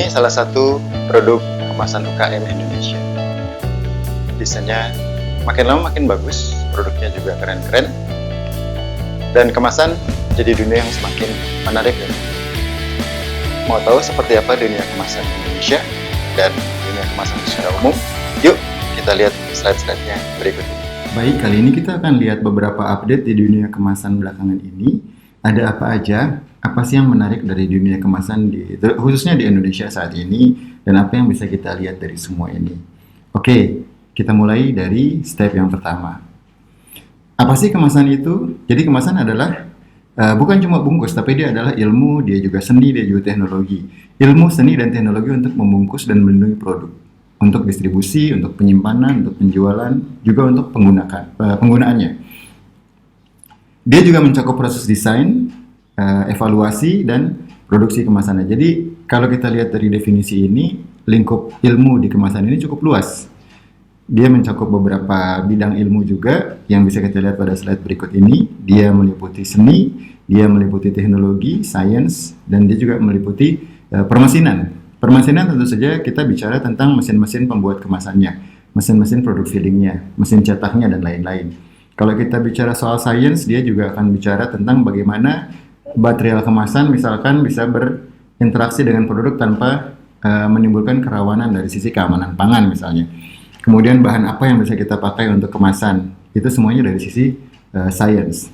Ini salah satu produk kemasan UKM Indonesia. Desainnya makin lama makin bagus, produknya juga keren-keren, dan kemasan jadi dunia yang semakin menarik. Mau tahu seperti apa dunia kemasan Indonesia dan dunia kemasan secara umum? Yuk kita lihat slide-slide-nya berikut ini. Baik, kali ini kita akan lihat beberapa update di dunia kemasan belakangan ini. Ada apa aja? Apa sih yang menarik dari dunia kemasan khususnya di Indonesia saat ini, dan apa yang bisa kita lihat dari semua ini? Oke, kita mulai dari step yang pertama. Apa sih kemasan itu? Jadi kemasan adalah bukan cuma bungkus, tapi dia adalah ilmu, dia juga seni, dia juga teknologi. Ilmu, seni, dan teknologi untuk membungkus dan melindungi produk. Untuk distribusi, untuk penyimpanan, untuk penjualan, juga untuk penggunaannya. Dia juga mencakup proses desain, evaluasi, dan produksi kemasannya. Jadi kalau kita lihat dari definisi ini, lingkup ilmu di kemasan ini cukup luas. Dia mencakup beberapa bidang ilmu juga yang bisa kita lihat pada slide berikut ini. Dia meliputi seni, dia meliputi teknologi, sains, dan dia juga meliputi permesinan. Permesinan tentu saja kita bicara tentang mesin-mesin pembuat kemasannya, mesin-mesin produk fillingnya, mesin cetaknya, dan lain-lain. Kalau kita bicara soal sains, dia juga akan bicara tentang bagaimana material kemasan misalkan bisa berinteraksi dengan produk tanpa menimbulkan kerawanan dari sisi keamanan pangan misalnya. Kemudian bahan apa yang bisa kita pakai untuk kemasan, itu semuanya dari sisi sains.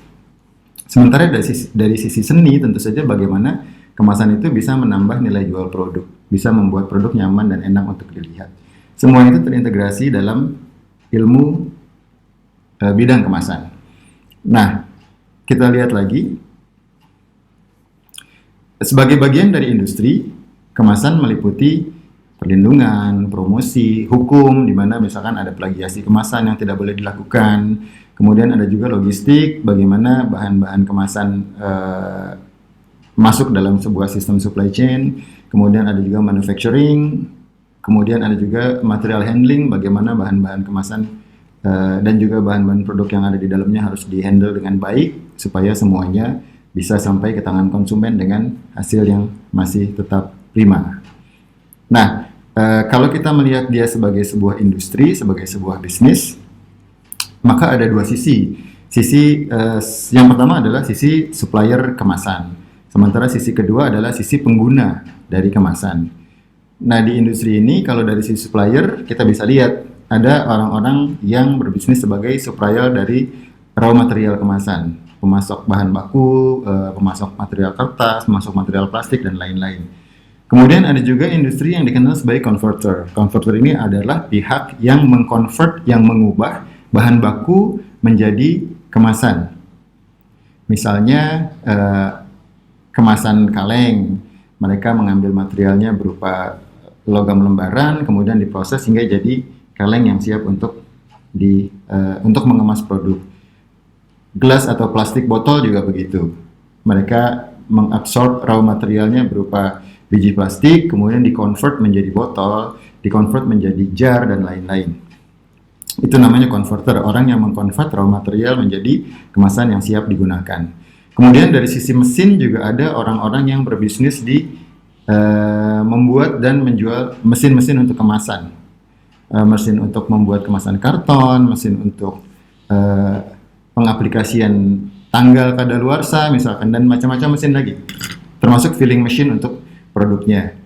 Sementara dari sisi seni tentu saja bagaimana kemasan itu bisa menambah nilai jual produk, bisa membuat produk nyaman dan enak untuk dilihat. Semua itu terintegrasi dalam ilmu bidang kemasan. Nah, kita lihat lagi. Sebagai bagian dari industri, kemasan meliputi perlindungan, promosi, hukum, di mana misalkan ada plagiasi kemasan yang tidak boleh dilakukan. Kemudian ada juga logistik, bagaimana bahan-bahan kemasan masuk dalam sebuah sistem supply chain. Kemudian ada juga manufacturing. Kemudian ada juga material handling, bagaimana bahan-bahan kemasan dan juga bahan-bahan produk yang ada di dalamnya harus di-handle dengan baik supaya semuanya bisa sampai ke tangan konsumen dengan hasil yang masih tetap prima. Nah, kalau kita melihat dia sebagai sebuah industri, sebagai sebuah bisnis, maka ada dua sisi. Sisi yang pertama adalah sisi supplier kemasan, sementara sisi kedua adalah sisi pengguna dari kemasan. Nah, di industri ini kalau dari sisi supplier kita bisa lihat ada orang-orang yang berbisnis sebagai supplier dari raw material kemasan, pemasok bahan baku, pemasok material kertas, pemasok material plastik, dan lain-lain. Kemudian ada juga industri yang dikenal sebagai converter. Converter ini adalah pihak yang mengconvert, yang mengubah bahan baku menjadi kemasan. Misalnya kemasan kaleng, mereka mengambil materialnya berupa logam lembaran, kemudian diproses hingga jadi kaleng yang siap untuk mengemas produk. Gelas atau plastik botol juga begitu. Mereka mengabsorb raw materialnya berupa biji plastik, kemudian dikonvert menjadi botol, dikonvert menjadi jar, dan lain-lain. Itu namanya converter, orang yang mengkonvert raw material menjadi kemasan yang siap digunakan. Kemudian dari sisi mesin juga ada orang-orang yang berbisnis di membuat dan menjual mesin-mesin untuk kemasan. Mesin untuk membuat kemasan karton, mesin untuk pengaplikasian tanggal kadaluarsa misalkan, dan macam-macam mesin lagi, termasuk filling machine untuk produknya.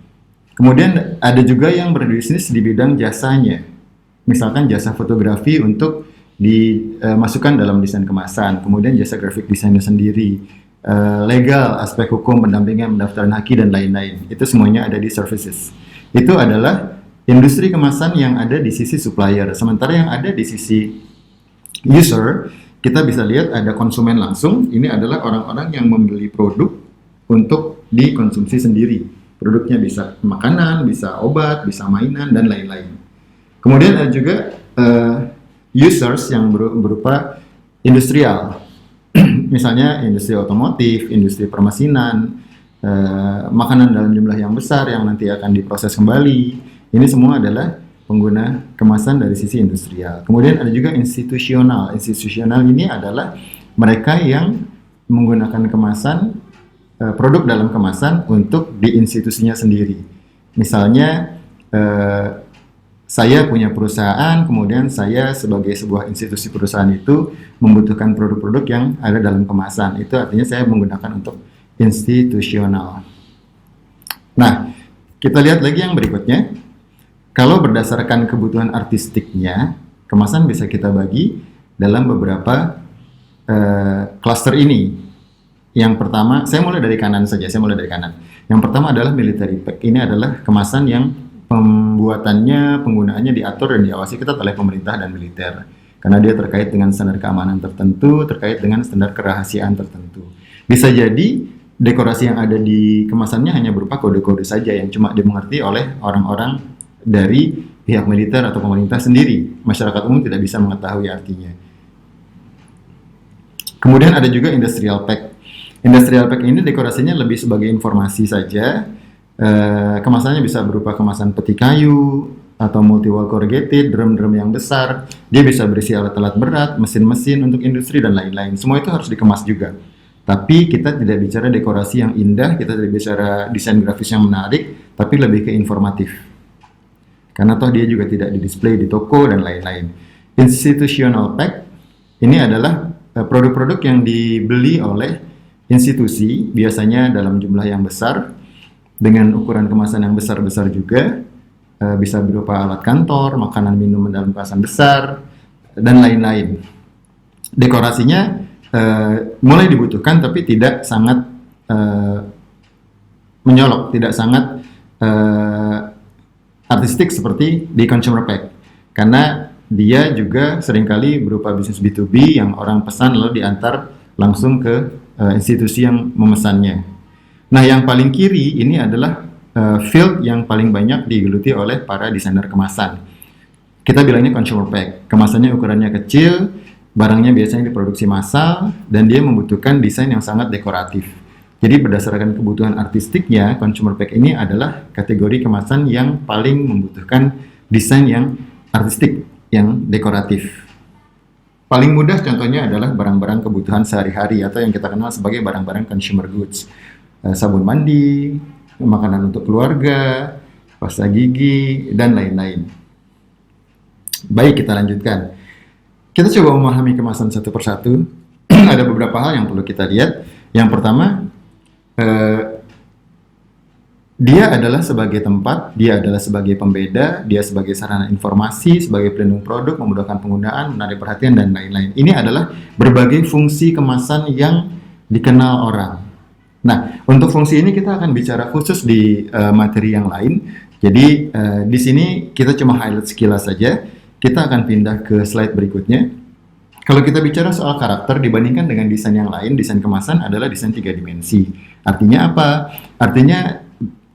Kemudian ada juga yang berbisnis di bidang jasanya, misalkan jasa fotografi untuk dimasukkan dalam desain kemasan, kemudian jasa graphic designer sendiri, legal, aspek hukum, pendampingan, pendaftaran haki, dan lain-lain. Itu semuanya ada di services. Itu adalah industri kemasan yang ada di sisi supplier. Sementara yang ada di sisi user, kita bisa lihat ada konsumen langsung. Ini adalah orang-orang yang membeli produk untuk dikonsumsi sendiri. Produknya bisa makanan, bisa obat, bisa mainan, dan lain-lain. Kemudian ada juga users yang berupa industrial. Misalnya industri otomotif, industri permesinan, makanan dalam jumlah yang besar yang nanti akan diproses kembali. Ini semua adalah pengguna kemasan dari sisi industrial. Kemudian ada juga institusional. Institusional ini adalah mereka yang menggunakan kemasan, produk dalam kemasan untuk di institusinya sendiri. Misalnya, saya punya perusahaan, kemudian saya sebagai sebuah institusi perusahaan itu membutuhkan produk-produk yang ada dalam kemasan. Itu artinya saya menggunakan untuk institusional. Nah, kita lihat lagi yang berikutnya. Kalau berdasarkan kebutuhan artistiknya, kemasan bisa kita bagi dalam beberapa cluster ini. Yang pertama, saya mulai dari kanan saja, Yang pertama adalah military pack. Ini adalah kemasan yang pembuatannya, penggunaannya diatur dan diawasi ketat oleh pemerintah dan militer. Karena dia terkait dengan standar keamanan tertentu, terkait dengan standar kerahasiaan tertentu. Bisa jadi dekorasi yang ada di kemasannya hanya berupa kode-kode saja yang cuma dimengerti oleh orang-orang dari pihak militer atau pemerintah sendiri. Masyarakat umum tidak bisa mengetahui artinya. Kemudian ada juga industrial pack. Industrial pack ini dekorasinya lebih sebagai informasi saja. Kemasannya bisa berupa kemasan peti kayu atau multi-wall corrugated, drum-drum yang besar. Dia bisa berisi alat-alat berat, mesin-mesin untuk industri dan lain-lain. Semua itu harus dikemas juga. Tapi kita tidak bicara dekorasi yang indah, kita tidak bicara desain grafis yang menarik, tapi lebih ke informatif. Karena toh dia juga tidak di-display di toko dan lain-lain. Institutional pack ini adalah produk-produk yang dibeli oleh institusi, biasanya dalam jumlah yang besar, dengan ukuran kemasan yang besar-besar juga, bisa berupa alat kantor, makanan minum dalam kemasan besar, dan lain-lain. Dekorasinya mulai dibutuhkan, tapi tidak sangat menyolok, tidak sangat artistik seperti di consumer pack. Karena dia juga seringkali berupa bisnis B2B yang orang pesan lalu diantar langsung ke institusi yang memesannya. Nah, yang paling kiri ini adalah field yang paling banyak digeluti oleh para desainer kemasan. Kita bilangnya consumer pack. Kemasannya ukurannya kecil, barangnya biasanya diproduksi massal, dan dia membutuhkan desain yang sangat dekoratif. Jadi berdasarkan kebutuhan artistiknya, consumer pack ini adalah kategori kemasan yang paling membutuhkan desain yang artistik, yang dekoratif. Paling mudah contohnya adalah barang-barang kebutuhan sehari-hari atau yang kita kenal sebagai barang-barang consumer goods. Sabun mandi, makanan untuk keluarga, pasta gigi, dan lain-lain. Baik, kita lanjutkan. Kita coba memahami kemasan satu persatu. Ada beberapa hal yang perlu kita lihat. Yang pertama, dia adalah sebagai tempat, dia adalah sebagai pembeda, dia sebagai sarana informasi, sebagai pelindung produk, memudahkan penggunaan, menarik perhatian, dan lain-lain. Ini adalah berbagai fungsi kemasan yang dikenal orang. Nah, untuk fungsi ini kita akan bicara khusus di materi yang lain. Jadi, di sini kita cuma highlight sekilas saja. Kita akan pindah ke slide berikutnya. Kalau kita bicara soal karakter dibandingkan dengan desain yang lain, desain kemasan adalah desain 3 dimensi. Artinya apa? Artinya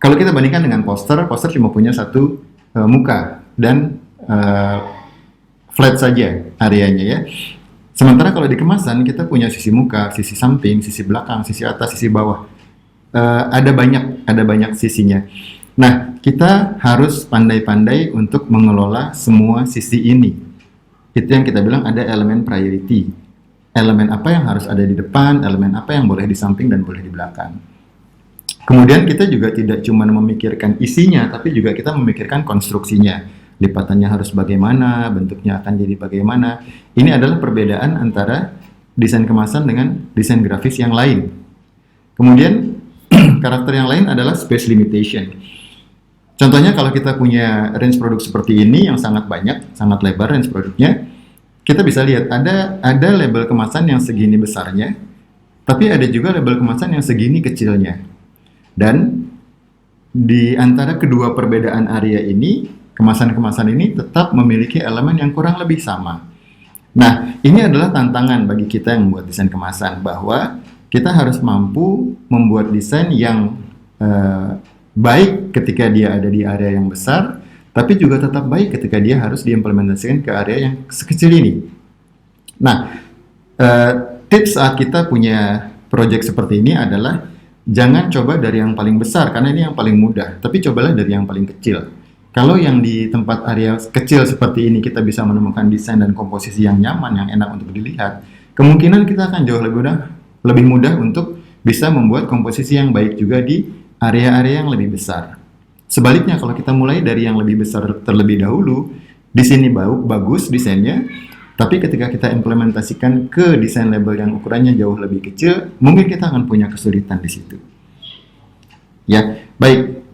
kalau kita bandingkan dengan poster cuma punya satu muka dan flat saja areanya ya. Sementara kalau di kemasan kita punya sisi muka, sisi samping, sisi belakang, sisi atas, sisi bawah. Ada banyak sisinya. Nah, kita harus pandai-pandai untuk mengelola semua sisi ini. Itu yang kita bilang ada elemen priority. Elemen apa yang harus ada di depan, elemen apa yang boleh di samping dan boleh di belakang. Kemudian kita juga tidak cuma memikirkan isinya, tapi juga kita memikirkan konstruksinya. Lipatannya harus bagaimana, bentuknya akan jadi bagaimana. Ini adalah perbedaan antara desain kemasan dengan desain grafis yang lain. Kemudian karakter yang lain adalah space limitation. Contohnya kalau kita punya range produk seperti ini yang sangat banyak, sangat lebar range produknya, kita bisa lihat ada label kemasan yang segini besarnya, tapi ada juga label kemasan yang segini kecilnya. Dan di antara kedua perbedaan area ini, kemasan-kemasan ini tetap memiliki elemen yang kurang lebih sama. Nah, ini adalah tantangan bagi kita yang membuat desain kemasan, bahwa kita harus mampu membuat desain yang baik ketika dia ada di area yang besar, tapi juga tetap baik ketika dia harus diimplementasikan ke area yang sekecil ini. Nah, tips saat kita punya project seperti ini adalah jangan coba dari yang paling besar, karena ini yang paling mudah, tapi cobalah dari yang paling kecil. Kalau yang di tempat area kecil seperti ini kita bisa menemukan desain dan komposisi yang nyaman, yang enak untuk dilihat, kemungkinan kita akan jauh lebih mudah untuk bisa membuat komposisi yang baik juga di area-area yang lebih besar. Sebaliknya kalau kita mulai dari yang lebih besar terlebih dahulu, di sini bagus desainnya, tapi ketika kita implementasikan ke desain label yang ukurannya jauh lebih kecil, mungkin kita akan punya kesulitan di situ. Ya, baik.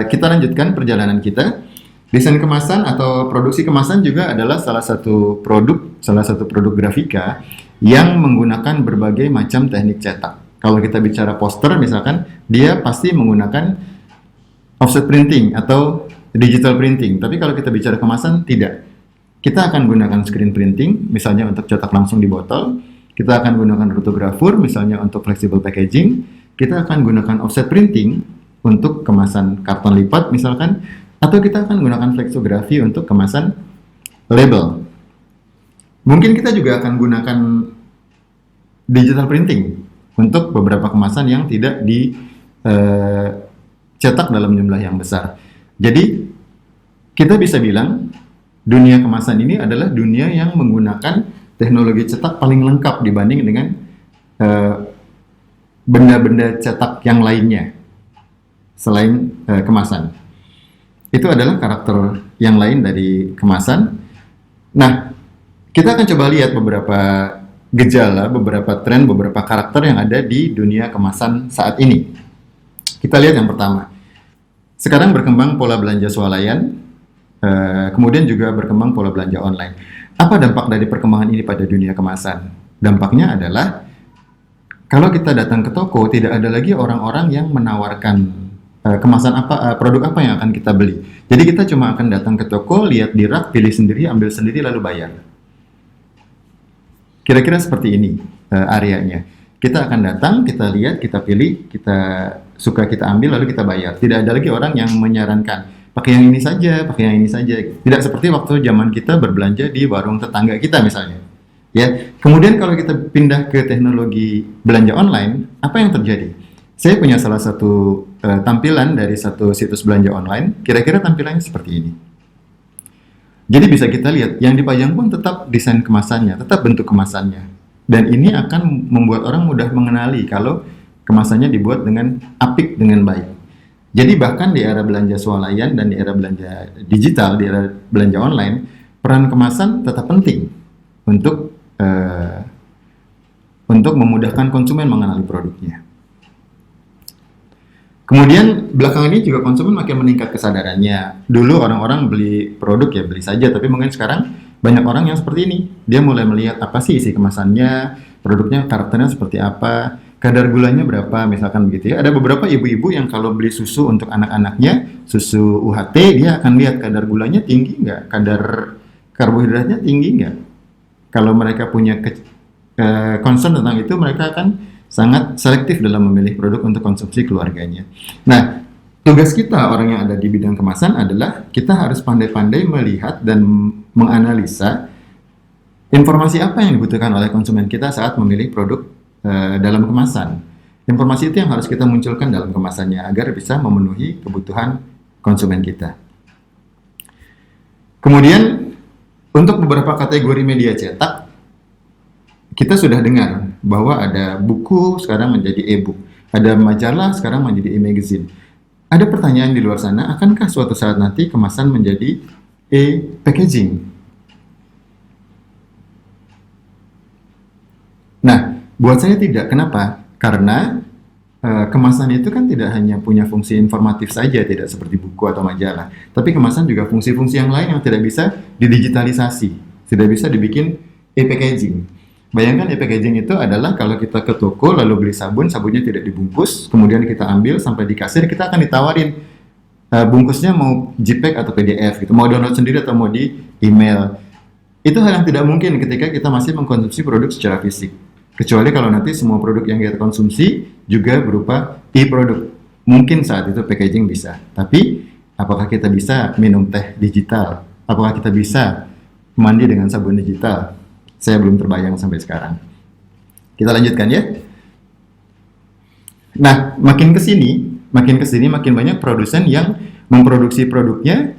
Kita lanjutkan perjalanan kita. Desain kemasan atau produksi kemasan juga adalah salah satu produk grafika yang menggunakan berbagai macam teknik cetak. Kalau kita bicara poster misalkan, dia pasti menggunakan offset printing atau digital printing. Tapi kalau kita bicara kemasan, tidak. Kita akan gunakan screen printing, misalnya untuk cetak langsung di botol. Kita akan gunakan rotografur, misalnya untuk flexible packaging. Kita akan gunakan offset printing untuk kemasan karton lipat, misalkan. Atau kita akan gunakan flexografi untuk kemasan label. Mungkin kita juga akan gunakan digital printing untuk beberapa kemasan yang tidak dicetak dalam jumlah yang besar. Jadi, kita bisa bilang dunia kemasan ini adalah dunia yang menggunakan teknologi cetak paling lengkap dibanding dengan benda-benda cetak yang lainnya selain kemasan. Itu adalah karakter yang lain dari kemasan. Nah, kita akan coba lihat beberapa gejala, beberapa tren, beberapa karakter yang ada di dunia kemasan saat ini. Kita lihat yang pertama. Sekarang berkembang pola belanja swalayan, kemudian juga berkembang pola belanja online. Apa dampak dari perkembangan ini pada dunia kemasan? Dampaknya adalah kalau kita datang ke toko, tidak ada lagi orang-orang yang menawarkan kemasan apa, produk apa yang akan kita beli. Jadi kita cuma akan datang ke toko, lihat di rak, pilih sendiri, ambil sendiri, lalu bayar. Kira-kira seperti ini areanya. Kita akan datang, kita lihat, kita pilih, kita suka kita ambil, lalu kita bayar. Tidak ada lagi orang yang menyarankan, pakai yang ini saja, pakai yang ini saja. Tidak seperti waktu zaman kita berbelanja di warung tetangga kita misalnya. Ya. Kemudian kalau kita pindah ke teknologi belanja online, apa yang terjadi? Saya punya salah satu tampilan dari satu situs belanja online, kira-kira tampilannya seperti ini. Jadi bisa kita lihat, yang dipajang pun tetap desain kemasannya, tetap bentuk kemasannya. Dan ini akan membuat orang mudah mengenali kalau kemasannya dibuat dengan apik, dengan baik. Jadi bahkan di era belanja swalayan dan di era belanja digital, di era belanja online, peran kemasan tetap penting untuk memudahkan konsumen mengenali produknya. Kemudian belakangan ini juga konsumen makin meningkat kesadarannya. Dulu orang-orang beli produk ya beli saja, tapi mungkin sekarang banyak orang yang seperti ini. Dia mulai melihat apa sih isi kemasannya, produknya karakternya seperti apa, kadar gulanya berapa, misalkan begitu ya. Ada beberapa ibu-ibu yang kalau beli susu untuk anak-anaknya, susu UHT, dia akan lihat kadar gulanya tinggi nggak, kadar karbohidratnya tinggi nggak. Kalau mereka punya concern tentang itu, mereka akan sangat selektif dalam memilih produk untuk konsumsi keluarganya. Nah, tugas kita orang yang ada di bidang kemasan adalah kita harus pandai-pandai melihat dan menganalisa informasi apa yang dibutuhkan oleh konsumen kita saat memilih produk dalam kemasan. Informasi itu yang harus kita munculkan dalam kemasannya agar bisa memenuhi kebutuhan konsumen kita. Kemudian, untuk beberapa kategori media cetak, kita sudah dengar bahwa ada buku sekarang menjadi e-book, ada majalah sekarang menjadi e-magazine. Ada pertanyaan di luar sana, akankah suatu saat nanti kemasan menjadi e-packaging? Nah, buat saya tidak. Kenapa? Karena kemasan itu kan tidak hanya punya fungsi informatif saja, tidak seperti buku atau majalah, tapi kemasan juga fungsi-fungsi yang lain yang tidak bisa didigitalisasi, tidak bisa dibikin e-packaging. Bayangkan e-packaging itu adalah kalau kita ke toko lalu beli sabun, sabunnya tidak dibungkus, kemudian kita ambil sampai di kasir, kita akan ditawarin bungkusnya mau JPEG atau PDF gitu, mau download sendiri atau mau di email. Itu hal yang tidak mungkin ketika kita masih mengkonsumsi produk secara fisik. Kecuali kalau nanti semua produk yang kita konsumsi juga berupa e-produk. Mungkin saat itu packaging bisa. Tapi apakah kita bisa minum teh digital? Apakah kita bisa mandi dengan sabun digital? Saya belum terbayang sampai sekarang. Kita lanjutkan ya. Nah, makin kesini makin banyak produsen yang memproduksi produknya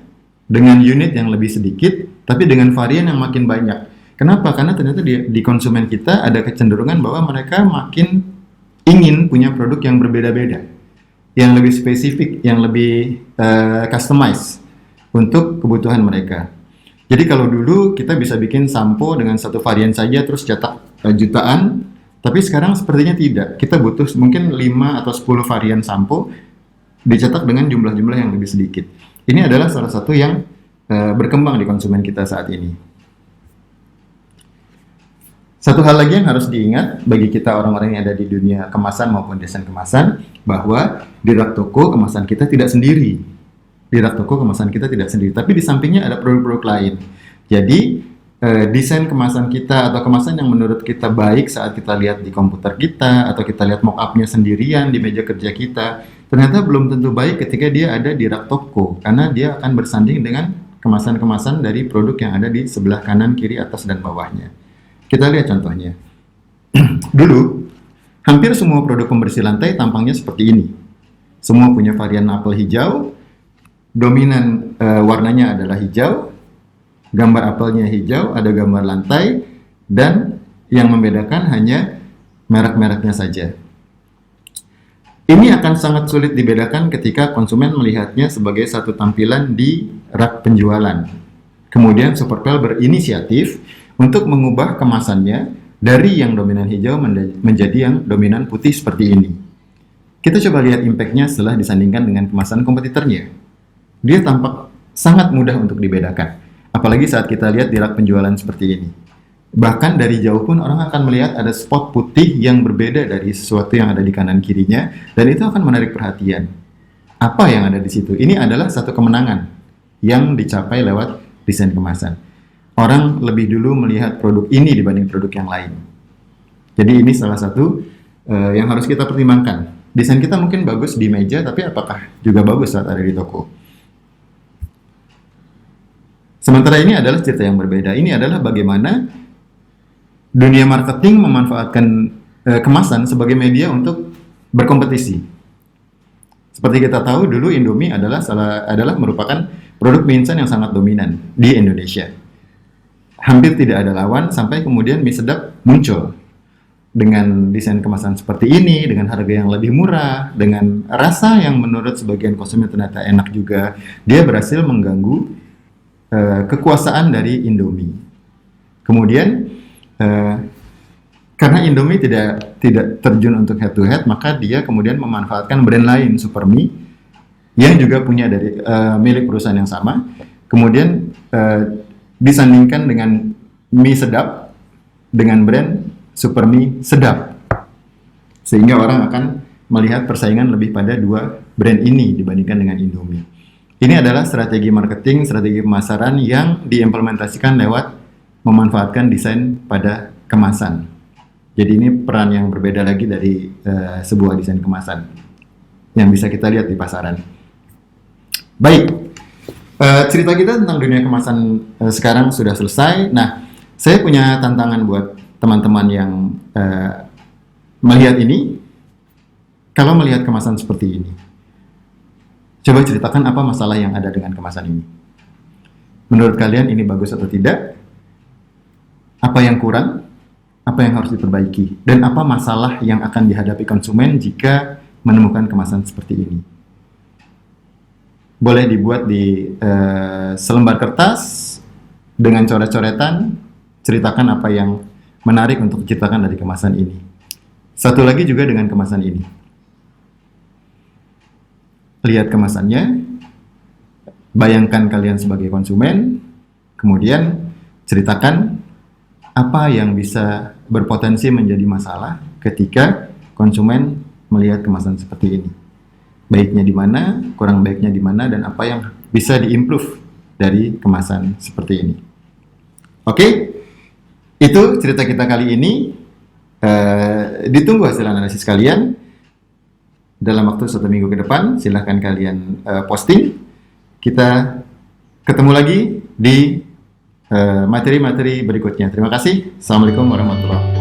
dengan unit yang lebih sedikit, tapi dengan varian yang makin banyak. Kenapa? Karena ternyata di konsumen kita ada kecenderungan bahwa mereka makin ingin punya produk yang berbeda-beda. yang lebih spesifik, yang lebih customized untuk kebutuhan mereka. Jadi kalau dulu kita bisa bikin sampo dengan satu varian saja terus cetak jutaan, tapi sekarang sepertinya tidak. Kita butuh mungkin 5 atau 10 varian sampo dicetak dengan jumlah-jumlah yang lebih sedikit. Ini adalah salah satu yang berkembang di konsumen kita saat ini. Satu hal lagi yang harus diingat bagi kita orang-orang yang ada di dunia kemasan maupun desain kemasan, bahwa di rak toko kemasan kita tidak sendiri. Di rak toko kemasan kita tidak sendiri, tapi di sampingnya ada produk-produk lain. Jadi desain kemasan kita atau kemasan yang menurut kita baik saat kita lihat di komputer kita atau kita lihat mock-up-nya sendirian di meja kerja kita, ternyata belum tentu baik ketika dia ada di rak toko, karena dia akan bersanding dengan kemasan-kemasan dari produk yang ada di sebelah kanan, kiri, atas, dan bawahnya. Kita lihat contohnya. Dulu, hampir semua produk pembersih lantai tampangnya seperti ini. Semua punya varian apel hijau, dominan warnanya adalah hijau, gambar apelnya hijau, ada gambar lantai, dan yang membedakan hanya merek-mereknya saja. Ini akan sangat sulit dibedakan ketika konsumen melihatnya sebagai satu tampilan di rak penjualan. Kemudian Superpel berinisiatif untuk mengubah kemasannya dari yang dominan hijau menjadi yang dominan putih seperti ini. Kita coba lihat impact-nya setelah disandingkan dengan kemasan kompetitornya. Dia tampak sangat mudah untuk dibedakan. Apalagi saat kita lihat di rak penjualan seperti ini. Bahkan dari jauh pun orang akan melihat ada spot putih yang berbeda dari sesuatu yang ada di kanan kirinya, dan itu akan menarik perhatian. Apa yang ada di situ? Ini adalah satu kemenangan yang dicapai lewat desain kemasan. Orang lebih dulu melihat produk ini dibanding produk yang lain. Jadi ini salah satu yang harus kita pertimbangkan. Desain kita mungkin bagus di meja, tapi apakah juga bagus saat ada di toko? Sementara ini adalah cerita yang berbeda. Ini adalah bagaimana dunia marketing memanfaatkan kemasan sebagai media untuk berkompetisi. Seperti kita tahu, dulu Indomie adalah merupakan produk mie instan yang sangat dominan di Indonesia. Hampir tidak ada lawan sampai kemudian mie sedap muncul dengan desain kemasan seperti ini, dengan harga yang lebih murah, dengan rasa yang menurut sebagian konsumen ternyata enak juga. Dia berhasil mengganggu kekuasaan dari Indomie. Kemudian karena Indomie tidak terjun untuk head to head, maka dia kemudian memanfaatkan brand lain, Supermie, yang juga punya dari milik perusahaan yang sama. Kemudian disandingkan dengan mie sedap dengan brand Supermie sedap, sehingga orang akan melihat persaingan lebih pada dua brand ini dibandingkan dengan Indomie. Ini adalah strategi marketing, strategi pemasaran yang diimplementasikan lewat memanfaatkan desain pada kemasan. Jadi ini peran yang berbeda lagi dari sebuah desain kemasan yang bisa kita lihat di pasaran. Baik, cerita kita tentang dunia kemasan sekarang sudah selesai. Nah, saya punya tantangan buat teman-teman yang melihat ini. Kalau melihat kemasan seperti ini, coba ceritakan apa masalah yang ada dengan kemasan ini. Menurut kalian ini bagus atau tidak? Apa yang kurang? Apa yang harus diperbaiki? Dan apa masalah yang akan dihadapi konsumen jika menemukan kemasan seperti ini? Boleh dibuat di selembar kertas dengan coret-coretan, ceritakan apa yang menarik untuk diceritakan dari kemasan ini. Satu lagi juga dengan kemasan ini. Lihat kemasannya, bayangkan kalian sebagai konsumen, kemudian ceritakan apa yang bisa berpotensi menjadi masalah ketika konsumen melihat kemasan seperti ini. Baiknya di mana, kurang baiknya di mana, dan apa yang bisa diimprove dari kemasan seperti ini. Oke, itu cerita kita kali ini. Ditunggu hasil analisis kalian dalam waktu 1 minggu ke depan. Silahkan kalian posting. Kita ketemu lagi di materi-materi berikutnya. Terima kasih. Assalamualaikum warahmatullahi wabarakatuh.